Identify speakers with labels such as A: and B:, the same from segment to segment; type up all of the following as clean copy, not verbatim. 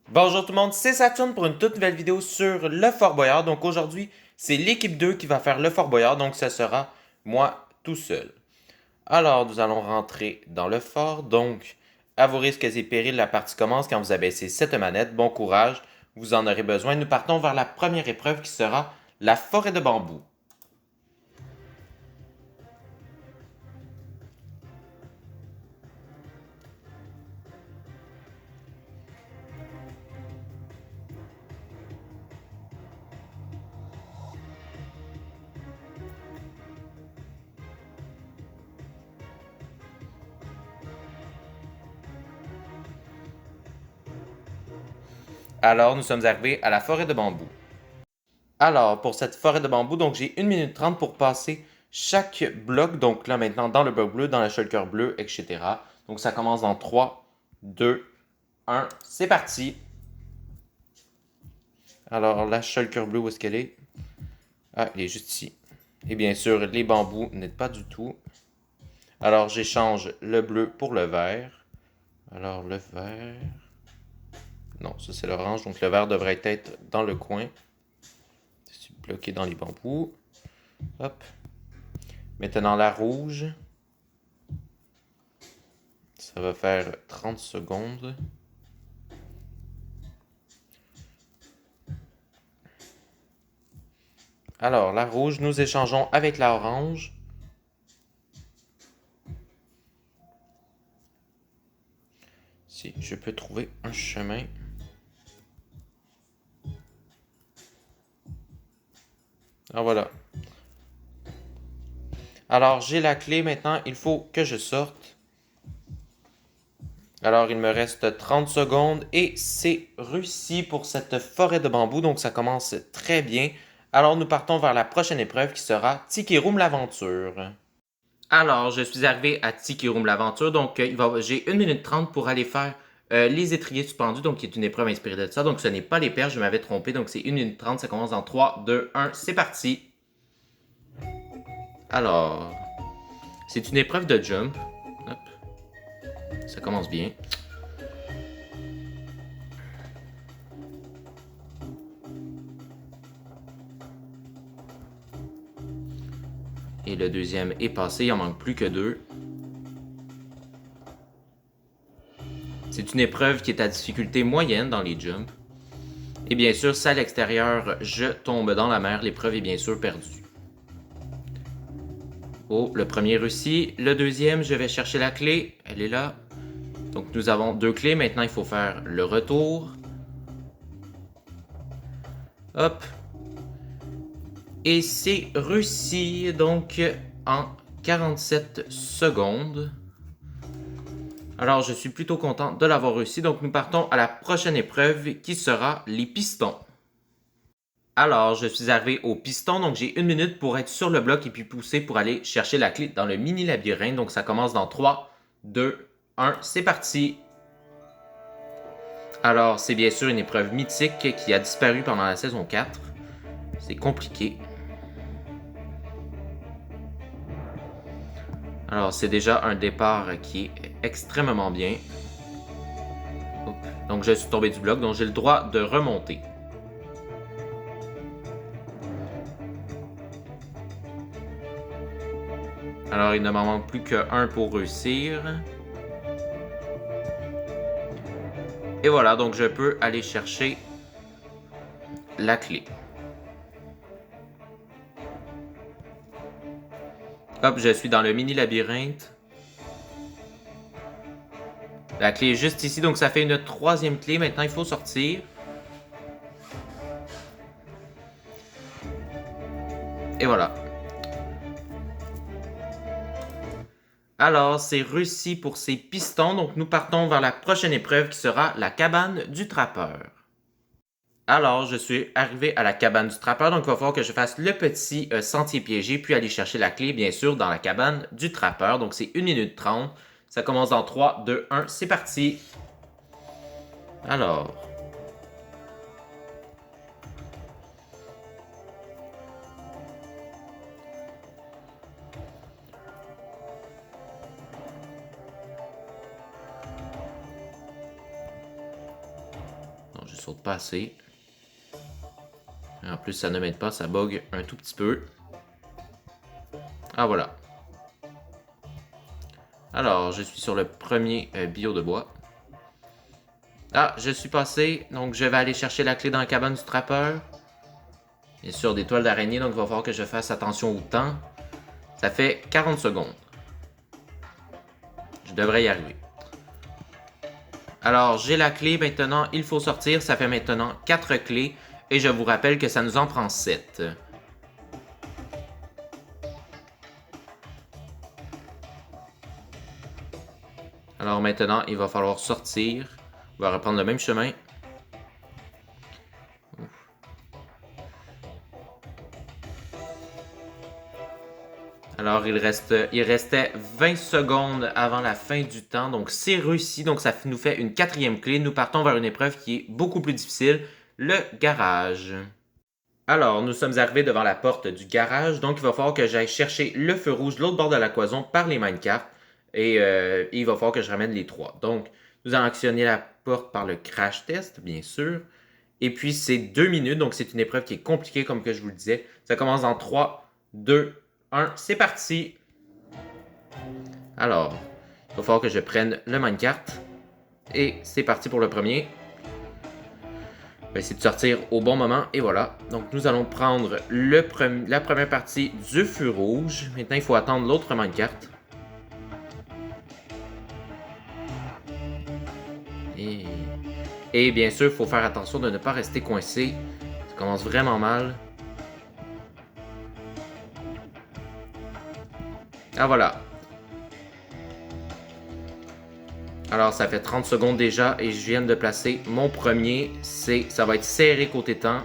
A: Bonjour tout le monde, c'est Saturne pour une toute nouvelle vidéo sur le Fort Boyard. Donc aujourd'hui, c'est l'équipe 2 qui va faire le Fort Boyard, donc ce sera moi tout seul. Alors, nous allons rentrer dans le fort. Donc, à vos risques et périls, la partie commence quand vous abaissez cette manette. Bon courage, vous en aurez besoin. Nous partons vers la première épreuve qui sera la forêt de bambou. Alors, nous sommes arrivés à la forêt de bambou. Alors, pour cette forêt de bambou, donc j'ai 1 minute 30 pour passer chaque bloc. Donc là, maintenant, dans le bloc bleu, dans le shulker bleu, etc. Donc ça commence dans 3, 2, 1. C'est parti. Alors, la shulker bleu, où est-ce qu'elle est? Ah, elle est juste ici. Et bien sûr, les bambous n'aident pas du tout. Alors, j'échange le bleu pour le vert. Alors, le vert... Non, ça c'est l'orange. Donc le vert devrait être dans le coin. Je suis bloqué dans les bambous. Hop. Maintenant, la rouge. Ça va faire 30 secondes. Alors, la rouge, nous échangeons avec la orange. Si je peux trouver un chemin. Ah, voilà. Alors, j'ai la clé maintenant. Il faut que je sorte. Alors, il me reste 30 secondes et c'est réussi pour cette forêt de bambou. Donc, ça commence très bien. Alors, nous partons vers la prochaine épreuve qui sera Tiki Room l'aventure. Alors, je suis arrivé à Tiki Room l'aventure. Donc, j'ai 1 minute 30 pour aller faire les étriers suspendus. Donc, qui est une épreuve inspirée de ça. Donc, ce n'est pas les perches, je m'avais trompé. Donc, c'est 1 minute 30. Ça commence dans 3, 2, 1. C'est parti. Alors, c'est une épreuve de jump. Hop. Ça commence bien. Et le deuxième est passé, il en manque plus que 2. C'est une épreuve qui est à difficulté moyenne dans les jumps. Et bien sûr, si à l'extérieur, je tombe dans la mer, l'épreuve est bien sûr perdue. Oh, le premier réussi. Le deuxième, je vais chercher la clé. Elle est là. Donc nous avons 2 clés. Maintenant, il faut faire le retour. Hop. Et c'est réussi. Donc en 47 secondes. Alors, je suis plutôt content de l'avoir réussi. Donc, nous partons à la prochaine épreuve qui sera les pistons. Alors, je suis arrivé au piston. Donc, j'ai 1 minute pour être sur le bloc et puis pousser pour aller chercher la clé dans le mini labyrinthe. Donc, ça commence dans 3, 2, 1. C'est parti. Alors, c'est bien sûr une épreuve mythique qui a disparu pendant la saison 4. C'est compliqué. Alors, c'est déjà un départ qui est extrêmement bien. Donc, je suis tombé du bloc, donc j'ai le droit de remonter. Alors, il ne m'en manque plus qu'un pour réussir. Et voilà, donc je peux aller chercher la clé. Hop, je suis dans le mini labyrinthe. La clé est juste ici, donc ça fait une troisième clé. Maintenant, il faut sortir. Et voilà. Alors, c'est réussi pour ces pistons. Donc, nous partons vers la prochaine épreuve qui sera la cabane du trappeur. Alors, je suis arrivé à la cabane du trappeur. Donc, il va falloir que je fasse le petit sentier piégé, puis aller chercher la clé, bien sûr, dans la cabane du trappeur. Donc, c'est 1 minute 30. Ça commence dans 3, 2, 1. C'est parti. Alors, je saute pas assez. En plus, ça ne m'aide pas, ça bug un tout petit peu. Ah, voilà. Alors, je suis sur le premier bio de bois. Ah, je suis passé, donc je vais aller chercher la clé dans la cabane du trappeur. Bien sûr, des toiles d'araignée, donc il va falloir que je fasse attention au temps. Ça fait 40 secondes. Je devrais y arriver. Alors, j'ai la clé, maintenant il faut sortir. Ça fait maintenant 4 clés. Et je vous rappelle que ça nous en prend 7. Alors maintenant, il va falloir sortir. On va reprendre le même chemin. Alors, il restait 20 secondes avant la fin du temps. Donc, c'est réussi. Donc, ça nous fait une 4e clé. Nous partons vers une épreuve qui est beaucoup plus difficile. Le garage. Alors, nous sommes arrivés devant la porte du garage. Donc, il va falloir que j'aille chercher le feu rouge de l'autre bord de la cloison par les minecarts. Et il va falloir que je ramène les 3. Donc, nous allons actionner la porte par le crash test, bien sûr. Et puis, c'est 2 minutes. Donc, c'est une épreuve qui est compliquée, comme que je vous le disais. Ça commence dans 3, 2, 1. C'est parti! Alors, il va falloir que je prenne le minecart. Et c'est parti pour le premier. Je vais essayer de sortir au bon moment. Et voilà. Donc, nous allons prendre la première partie du feu rouge. Maintenant, il faut attendre l'autre minecart. Et bien sûr, il faut faire attention de ne pas rester coincé. Ça commence vraiment mal. Ah, voilà. Alors, ça fait 30 secondes déjà et je viens de placer mon premier. Ça va être serré côté temps.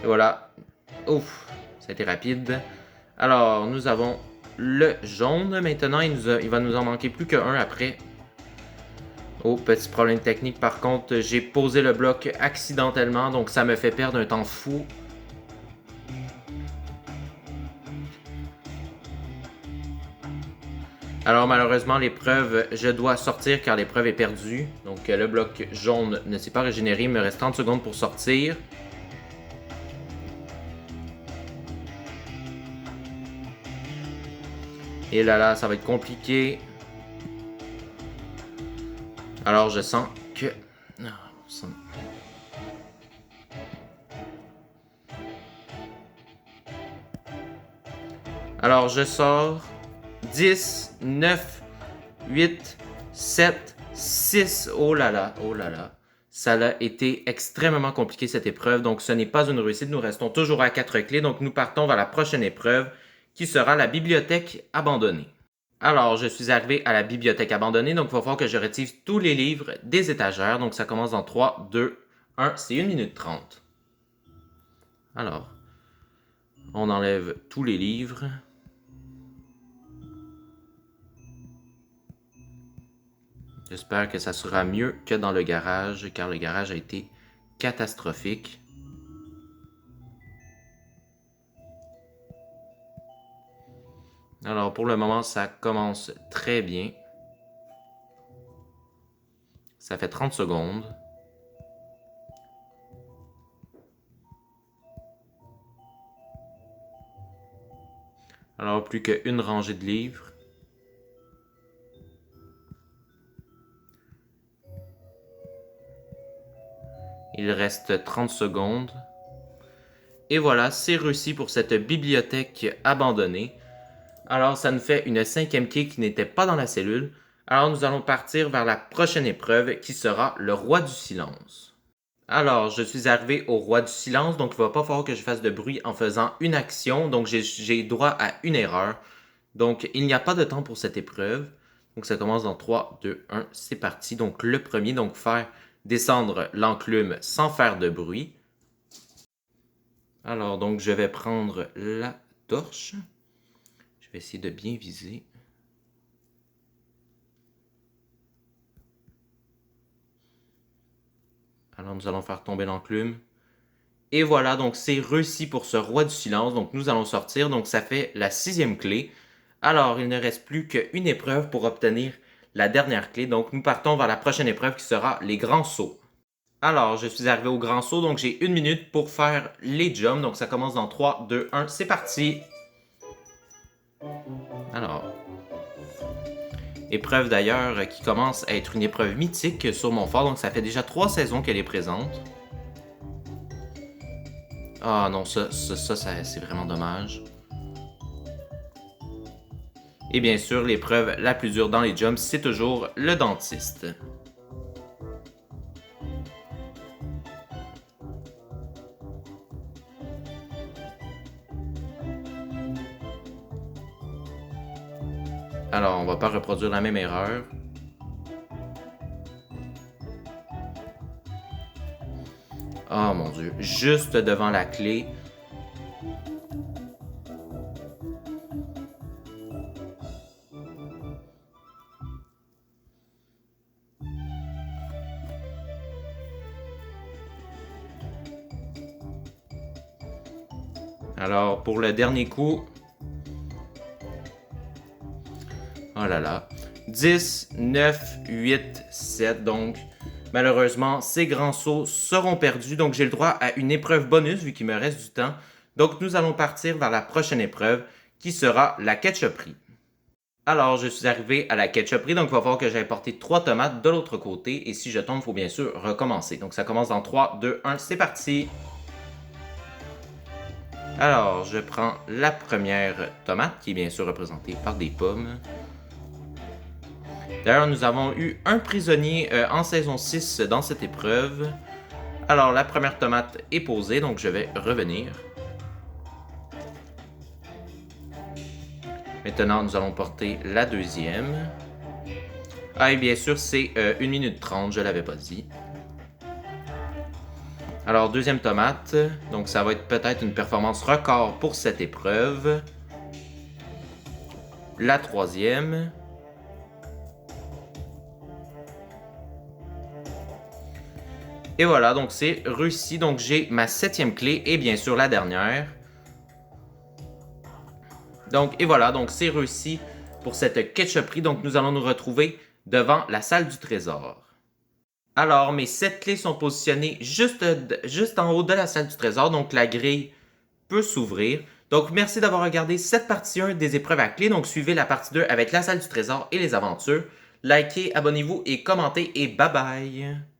A: Et voilà. Ouf, ça a été rapide. Alors, nous avons le jaune. Maintenant, il va nous en manquer plus qu'un après. Oh, petit problème technique. Par contre, j'ai posé le bloc accidentellement, donc ça me fait perdre un temps fou. Alors malheureusement, l'épreuve, je dois sortir car l'épreuve est perdue. Donc le bloc jaune ne s'est pas régénéré. Il me reste 30 secondes pour sortir. Et là, ça va être compliqué. Alors je sens que... Alors je sors. 10, 9, 8, 7, 6. Oh là là, oh là là. Ça a été extrêmement compliqué cette épreuve, donc ce n'est pas une réussite. Nous restons toujours à 4 clés, donc nous partons vers la prochaine épreuve qui sera la bibliothèque abandonnée. Alors, je suis arrivé à la bibliothèque abandonnée, donc il va falloir que je retire tous les livres des étagères. Donc ça commence dans 3, 2, 1, c'est 1 minute 30. Alors, on enlève tous les livres. J'espère que ça sera mieux que dans le garage, car le garage a été catastrophique. Alors, pour le moment, ça commence très bien. Ça fait 30 secondes. Alors, plus qu'une rangée de livres. Il reste 30 secondes. Et voilà, c'est réussi pour cette bibliothèque abandonnée. Alors, ça nous fait une 5e clé qui n'était pas dans la cellule. Alors, nous allons partir vers la prochaine épreuve qui sera le roi du silence. Alors, je suis arrivé au roi du silence, donc il ne va pas falloir que je fasse de bruit en faisant une action. Donc, j'ai droit à une erreur. Donc, il n'y a pas de temps pour cette épreuve. Donc, ça commence dans 3, 2, 1, c'est parti. Donc, le premier, donc faire descendre l'enclume sans faire de bruit. Alors, donc, je vais prendre la torche. Je vais essayer de bien viser. Alors, nous allons faire tomber l'enclume. Et voilà, donc c'est réussi pour ce roi du silence. Donc, nous allons sortir. Donc, ça fait la 6e clé. Alors, il ne reste plus qu'une épreuve pour obtenir la dernière clé. Donc, nous partons vers la prochaine épreuve qui sera les grands sauts. Alors, je suis arrivé au grand saut, donc j'ai 1 minute pour faire les jumps. Donc, ça commence dans 3, 2, 1, c'est parti! Alors, épreuve d'ailleurs qui commence à être une épreuve mythique sur mon fort, donc ça fait déjà 3 saisons qu'elle est présente. Ah non, ça c'est vraiment dommage. Et bien sûr, l'épreuve la plus dure dans les jumps, c'est toujours le dentiste. Alors, on va pas reproduire la même erreur. Oh mon dieu, juste devant la clé. Alors, pour le dernier coup... Oh là là. 10, 9, 8, 7. Donc, malheureusement, ces grands sauts seront perdus. Donc, j'ai le droit à une épreuve bonus vu qu'il me reste du temps. Donc, nous allons partir vers la prochaine épreuve qui sera la ketchuperie. Alors, je suis arrivé à la ketchuperie. Donc, il va falloir que j'aille porter 3 tomates de l'autre côté. Et si je tombe, il faut bien sûr recommencer. Donc, ça commence dans 3, 2, 1. C'est parti! Alors, je prends la première tomate qui est bien sûr représentée par des pommes. D'ailleurs, nous avons eu un prisonnier en saison 6 dans cette épreuve. Alors, la première tomate est posée, donc je vais revenir. Maintenant, nous allons porter la deuxième. Ah, et bien sûr, c'est 1 minute 30, je ne l'avais pas dit. Alors, deuxième tomate. Donc, ça va être peut-être une performance record pour cette épreuve. La troisième. Et voilà, donc c'est réussi. Donc, j'ai ma 7e clé et bien sûr la dernière. Donc, et voilà, donc c'est réussi pour cette ketchuperie. Donc, nous allons nous retrouver devant la salle du trésor. Alors, mes 7 clés sont positionnées juste en haut de la salle du trésor. Donc, la grille peut s'ouvrir. Donc, merci d'avoir regardé cette partie 1 des épreuves à clés. Donc, suivez la partie 2 avec la salle du trésor et les aventures. Likez, abonnez-vous et commentez et bye bye!